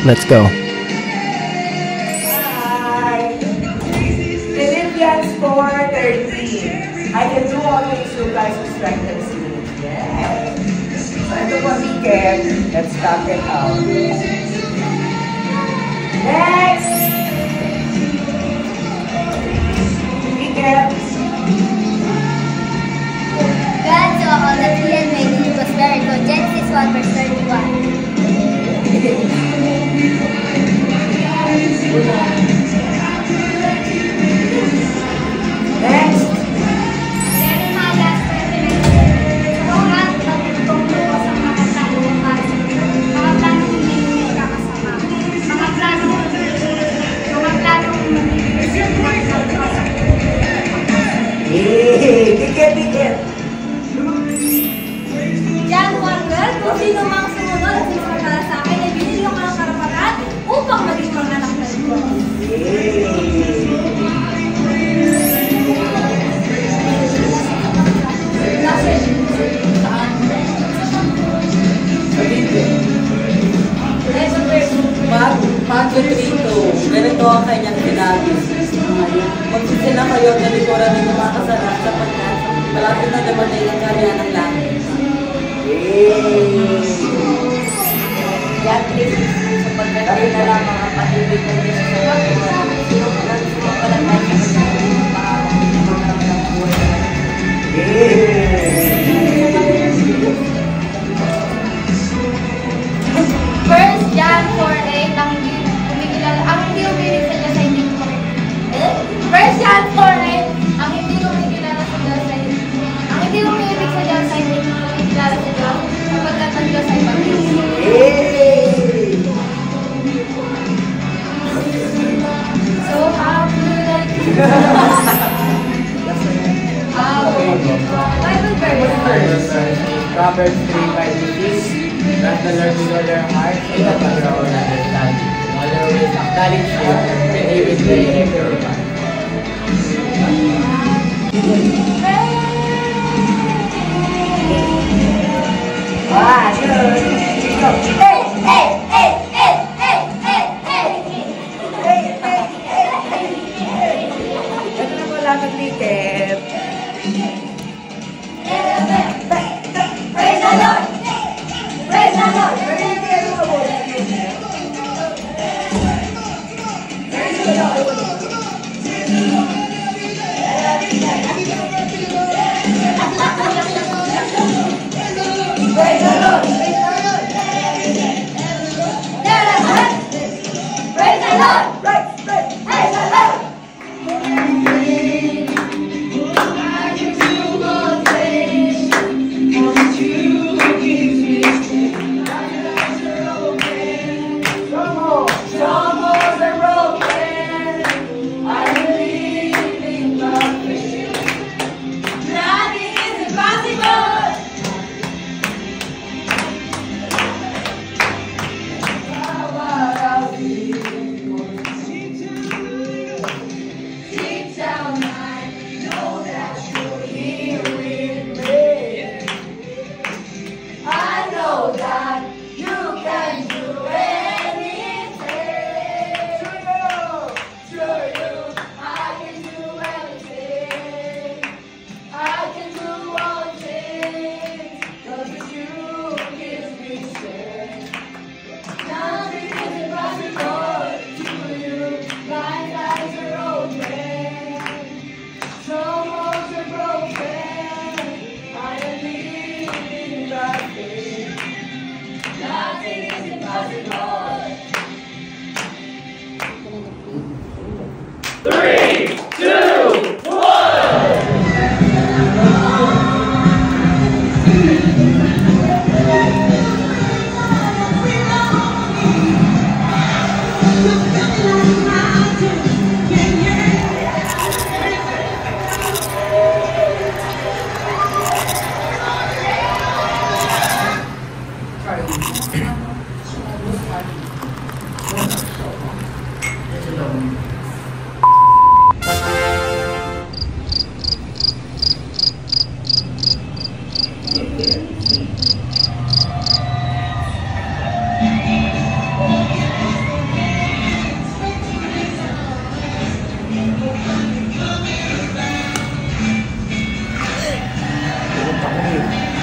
Let's go. Hi. Philippians 4:13. I can do all things through Christ who strengthens me. Yes. So ito po si Ken. Let's talk it out. Next. Ken. God saw all that he had made, and it was very good. Genesis 1 verse 31. Next. Tiket. John 1:12, kung sino mang sumunod at sumagala sa akin, ay binigyan ko ng karapatan upang maging mga anak ng Diyos. Matthew 3:2, ganito ang kanyang sinabi. Magsisina kayo at nalikuran ng mga kasalanan sapagkat malapit na dumating ang karya ng langit. Yan, sapagkat kayo na lamang ang pag-ibig ng Diyos sa pagkuhan. Sumapalatay sa mga ng buhay. First John 4:8, ang hindi umiibig sa Diyos ay hindi ko First John 4:8, ang hindi kumikilala sa Diyos ay ang hindi umiibig sa Diyos ay hindi kumikilala sa Diyos sapagkat ang Diyos ay pag-ibig. So how could I Bible verse. Proverbs 3:5-6. Let the Lord fill their hearts with the power of understanding. All their ways acknowledge Him, and He will direct your path. Ito na wala ng ticket. Praise the Lord! Praise the Lord! Praise the Lord! Praise the Lord! Praise the Lord!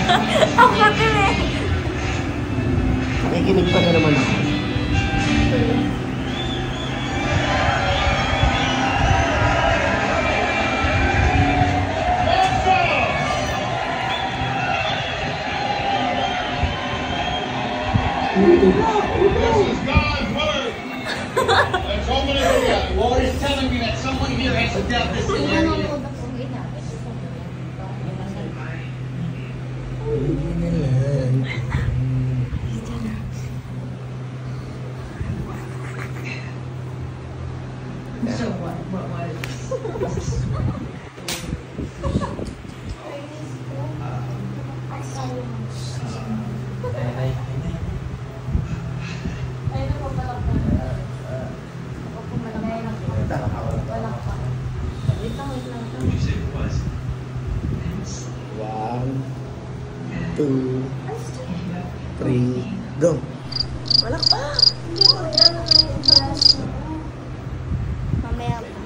Ako din eh. Nakikinig pa na naman ako. This is God's word. Let's open it together. Lord is telling me that someone here has dealt this in. So what? One, two, three, go. Wala pa. Mamaya pa.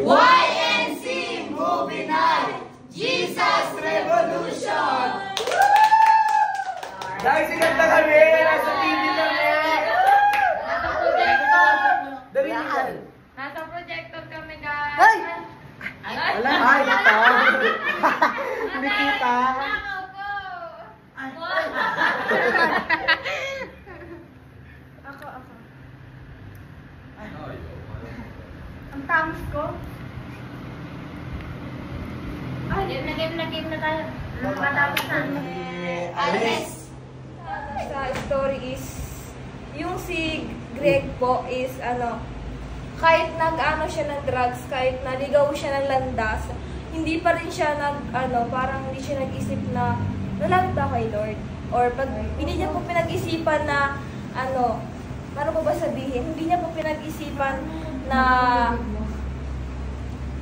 YNC Movie Night! Jesus Revolution! Dahil sikat na kami! Nasa TV kami! Nasa projector! Dali niyan! Nasa projector kami, guys! Ay! Wala. Ay, ito. Hindi kita. Ako. Ang tamas ko. Game na tayo. Matapos na. Alice! Sa story is, yung si Greg po is kahit nag-ano siya ng drugs, kahit naligaw siya ng landas, hindi pa rin siya parang hindi siya nag-isip na lalapit ako kay Lord. Or pag hindi niya po pinag-isipan na paano ko ba sabihin? Hindi niya po pinag-isipan na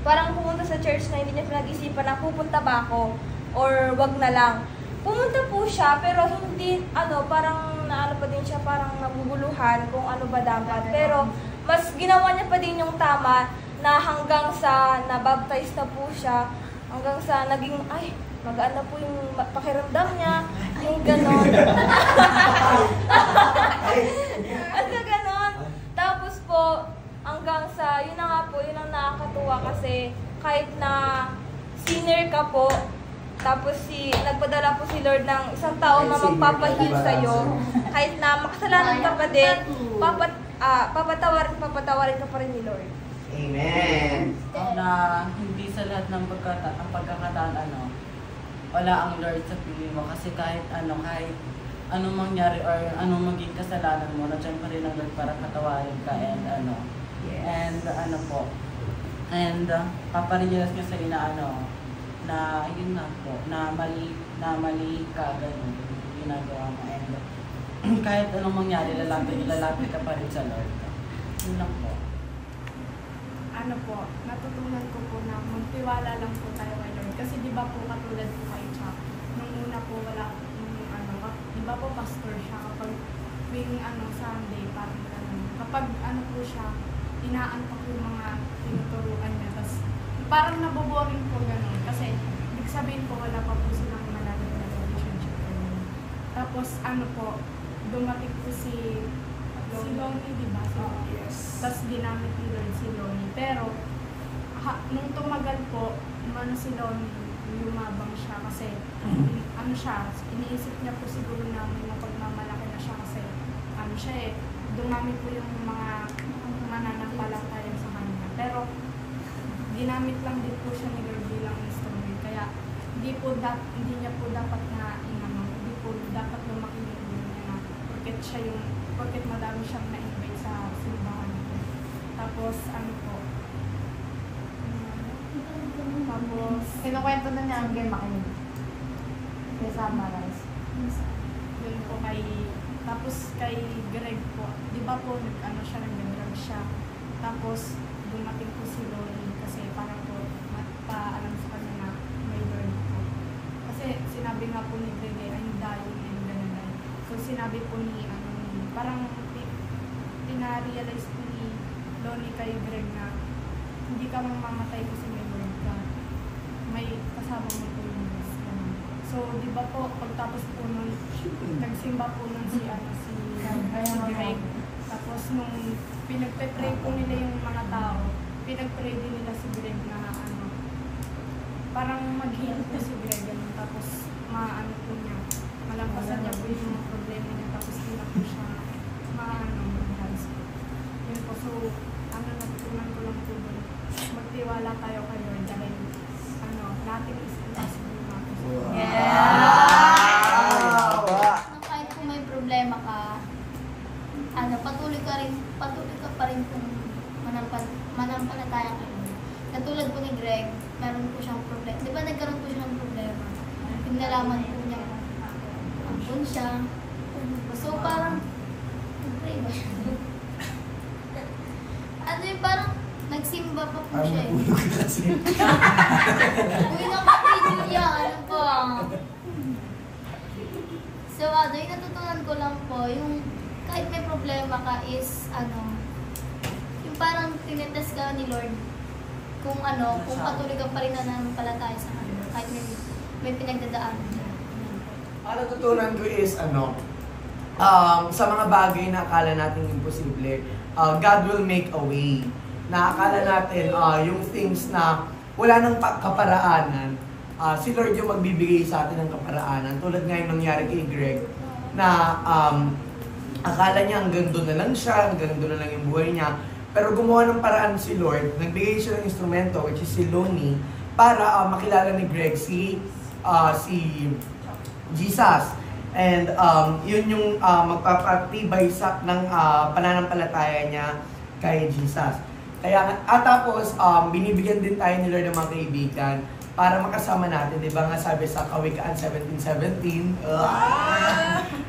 parang pumunta sa church na hindi niya pinag-isipan na pupunta ba ako or wag na lang. Pumunta po siya pero hindi parang pa din siya, parang naguguluhan kung ano ba dapat. Pero mas ginawa niya pa din yung tama na hanggang sa nabaptize na po siya, hanggang sa naging magaan na po yung pakiramdam niya, yung gano'n. At sa gano'n. Tapos po, hanggang sa, yun na nga po, yun ang nakakatuwa kasi kahit na sinner ka po, tapos nagpadala po si Lord ng isang tao na magpapahil sa'yo, kahit na makasalanan ka pa din, papatawarin ka pa rin ni Lord. Amen! Na hindi sa lahat ng pagkakataan, wala ang Lord sa piling mo. Kasi kahit anong mangyari or anong maging kasalanan mo, nandiyan pa rin ang Lord para patawarin ka and and paparigyas niya sa'yo na yun nga po, na mali ka, gano'n, ginagawa mo. And kahit anong mangyari, lalapit ka pa rin sa Lord. Yun lang po. Natutunan ko po na magtiwala lang po tayo kay Lord. Kasi di ba po katulad po kay Chuck, nung una po di ba po pastor siya kapag tuwing Sunday, parang gano'n. Kapag po siya, inaantok yung mga tinuturuan niya. Tapos parang naboboring po gano'n. Kasi ibig sabihin po wala pa po silang malalim na relationship. Tapos dumating po si Lonnie, di ba? Yes. Tapos ginamit ni Lord si Lonnie. Pero nung tumagal po, si Lonnie, lumabang siya kasi iniisip niya po siguro namin na pagmamalaki na siya kasi dumami po yung mga mananampalataya sa kanya. Pero ginamit lang din po siya ni Lord bilang instrument. Kaya hindi niya po dapat na hindi po dapat lumaki yung ulo niya na porket madami siyang na-invite sa simbahan ko. Tapos tapos Kinukwento na niya ang game makinig. Kaya summarize. yun po tapos kay Greg po, di ba po siya, nag-drug siya. Tapos dumating po si Lori kasi para po paalam sa kanya na may Lord po. Kasi sinabi nga po ni Greg I'm dying and gonna die. So sinabi po ni parang pina-realize po ni Lori kay Greg na hindi ka mamamatay kasi may Lord ka. May kasama mo po yung Diyos. So, di ba po, pagtapos po nun, nagsimba po nun si Greg. Tapos nung pinagpe-pray po nila yung mga tao, pinag-pray din nila si Greg na parang mag-heal po si Greg. Tapos po niya, malampasan niya po yung mga problema niya. Tapos hindi na po siya mag-hands po. Yun po, so, natutunan ko lang po dun. Magtiwala tayo kay Lord dahil nothing is impossible na. Kahit kung may problema ka, patuloy ka pa rin kung manampalataya ka. Katulad po ni Greg, meron po siyang problema. Di ba nagkaroon po siya ng problema? Yung nalaman po niya, ampun siya. So parang, pray ba siya? Parang nagsimba pa po siya eh. Uy, nakapigil niya. So, yung natutunan ko lang po, yung kahit may problema ka is, yung parang tinetest ka ni Lord kung patuloy ka pa rin na nanampalataya sa kanya, kahit may pinagdadaanan niya. Ang natutunan ko is, sa mga bagay na akala natin imposible, God will make a way. Nakakala natin yung things na wala nang kaparaanan, si Lord yung magbibigay sa atin ng kaparaanan. Tulad nga yung nangyari kay Greg, na akala niya hanggang doon na lang siya, hanggang doon na lang yung buhay niya. Pero gumawa ng paraan si Lord, nagbigay siya ng instrumento, which is si Lonnie, para makilala ni Greg si Jesus. And yun yung magpapatibay ng pananampalataya niya kay Jesus. Kaya tapos binibigyan din tayo ni Lord ng mga kaibigan para makasama natin, di ba nga sabi sa Kawikaan 17:17,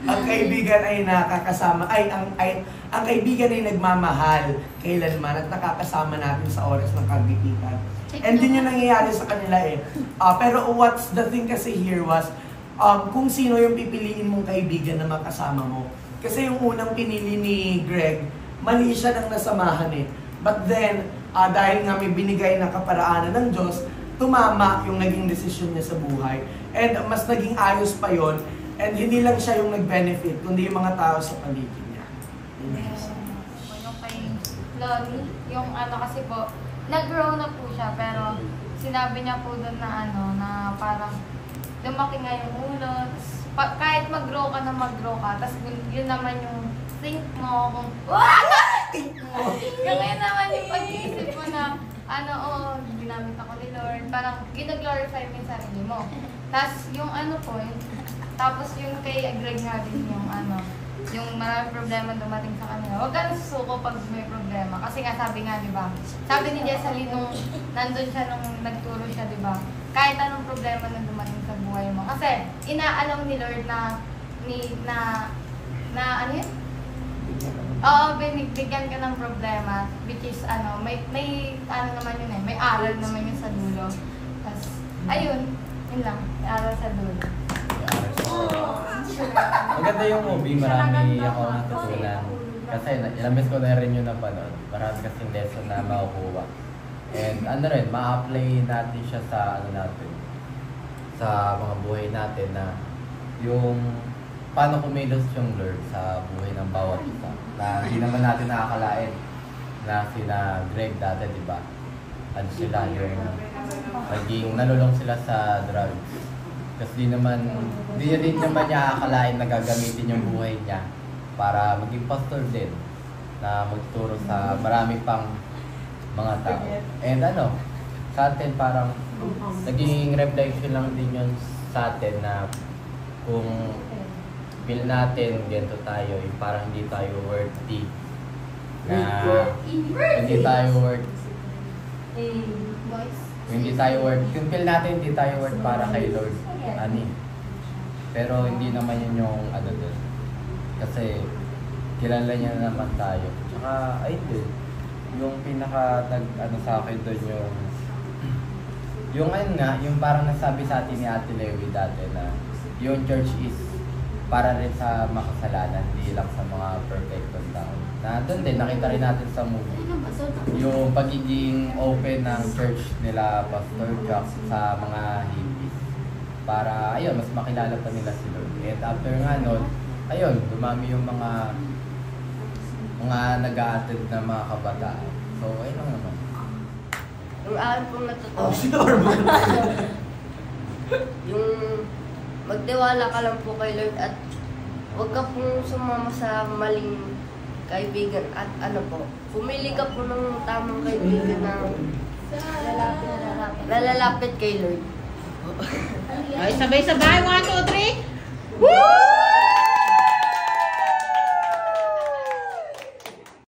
ang kaibigan ay nakakasama, ang kaibigan ay nagmamahal kailanman at nakakasama natin sa oras ng kagipitan. And din yung nangyayari sa kanila eh. Pero what's the thing kasi here was, kung sino yung pipiliin mong kaibigan na makasama mo. Kasi yung unang pinili ni Greg, mali siya ng nasamahan eh. But then, dahil nga may binigay na kaparaanan ng Diyos, tumama yung naging desisyon niya sa buhay. And mas naging ayos pa yon. And hindi lang siya yung nag-benefit, kundi yung mga tao sa paligid niya. Yung kay Lonnie, yung kasi po, nag-grow na po siya, pero sinabi niya po doon na na parang lumaki nga yung ulo, kahit mag-grow ka, tapos yun naman yung think mo, kung ngayon naman yung pag-iisip mo na, ginamit ako ni Lord, parang gina-glorify mo yung sarili mo. Tapos yung tapos yung kay Greg nga din yung maraming problema dumating sa kanila. Huwag ka nasusuko pag may problema. Kasi nga sabi nga, di ba? Sabi ni Jesseline nung nandun siya nung nagturo siya, di ba? Kahit anong problema na dumating sa buhay mo. Kasi inaalam ni Lord na ano yun? Oo, binigyan ka ng problema, which is may naman yun eh, may aral naman yun sa dulo. Tapos, ayun lang, may aral sa dulo. Maganda yung movie, marami ako natutunan. Kasi ilang beses ko na rin yung napanood. Marami kasing lesson na makukuha. And rin, ma-apply natin siya sa natin, sa mga buhay natin na yung paano kumilos yung Lord sa buhay ng bawat isa. Na hindi naman natin nakakalain na sina Greg dati, di ba? Sila yung naging nalulong sila sa drugs. Kasi di niya naman niya akalain na gagamitin yung buhay niya para maging pastor din na magturo sa marami pang mga tao. And sa atin parang naging reflection lang din yun sa atin na kung feel natin ganito tayo, yung parang hindi tayo worthy na hindi tayo worth kung feel natin hindi tayo worth para kay Lord ani, pero hindi naman yun yung ano dun kasi kilala niya na naman tayo. Tsaka ay din yung pinaka ano sa akin dun yung ayun nga, yung parang nasabi sa atin ni Ate Lewi dati na yung church is para rin sa makasalanan, hindi lang sa mga perfected tao. Na doon din, nakita rin natin sa movie, yung pagiging open ng church nila Pastor Jack sa mga hippies. Para, ayun, mas makilala pa nila si Lord. And after nga nun, ayun, dumami yung mga nag-a-attend na mga kabataan. So, ayun lang naman. Yung akin pong natutuwa. Si Norman. Yung magtiwala ka lang po kay Lord at huwag ka pong sumama sa maling kaibigan at ano po, pumili ka po ng tamang kaibigan na lalapit kay Lord. Ay, sabay-sabay. 1, 2, 3. Woo!